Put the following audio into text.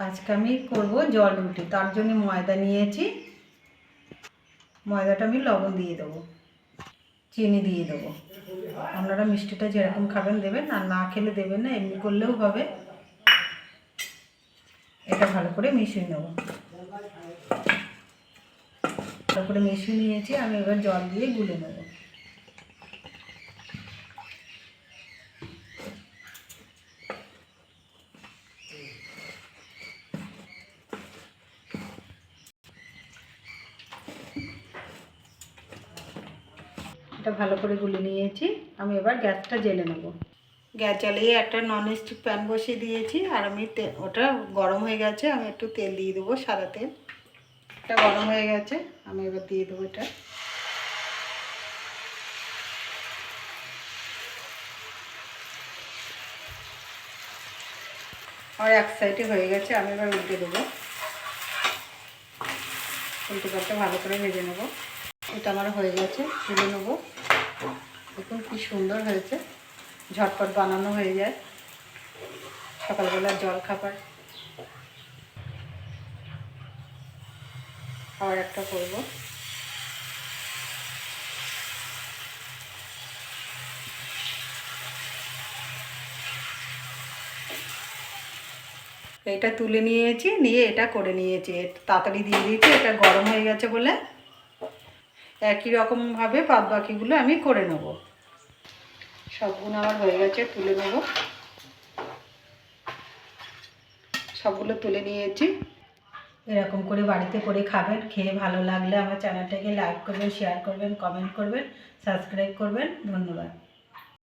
আজকে আমি করব জল রুটি। তার জন্য ময়দা নিয়েছি। ময়দাটা আমি লবণ দিয়ে দেবো, চিনি দিয়ে দেবো। আপনারা মিষ্টিটা যেরকম খাবেন দেবেন, আর না খেলে দেবেন না, এমনি করলেও হবে। এটা ভালো করে মিশিয়ে নেব। ভালো করে মিশিয়ে নিয়েছি, আমি এবার জল দিয়ে গুলে নেব। এটা ভালো করে গুলে নিয়েছি, আমি এবার গ্যাসটা জ্বেলে নেব। গ্যাস জ্বালিয়ে একটা ননস্টিক প্যান বসিয়ে দিয়েছি, আর আমি ওটা গরম হয়ে গেছে। আমি একটু তেল দিয়ে দেবো, সাদা তেল। এটা গরম হয়ে গেছে, আমি এবার দিয়ে দেবো এটা। আর এক সাইডে হয়ে গেছে, আমি এবার উল্টে দেবো। উল্টে পাল্টে ভালো করে ভেজে নেবো। এটা আমার হয়ে গেছে, তুলে নেবো। দেখুন কি সুন্দর হয়েছে, ঝটপট বানানো হয়ে যায় সকালবেলার জল খাবার। আবার একটা করব। এটা তুলে নিয়েছি, নিয়ে এটা করে নিয়েছি। তাড়াতাড়ি দিয়ে দিয়েছি, এটা গরম হয়ে গেছে বলে। একই রকমভাবে বাদ বাকিগুলো আমি করে নেব। সবগুলো আমার হয়ে গেছে, তুলে নেব। সবগুলো তুলে নিয়েছি। এরকম করে বাড়িতে করে খাবেন। খেয়ে ভালো লাগলে আমার চ্যানেলটাকে লাইক করবেন, শেয়ার করবেন, কমেন্ট করবেন, সাবস্ক্রাইব করবেন। ধন্যবাদ।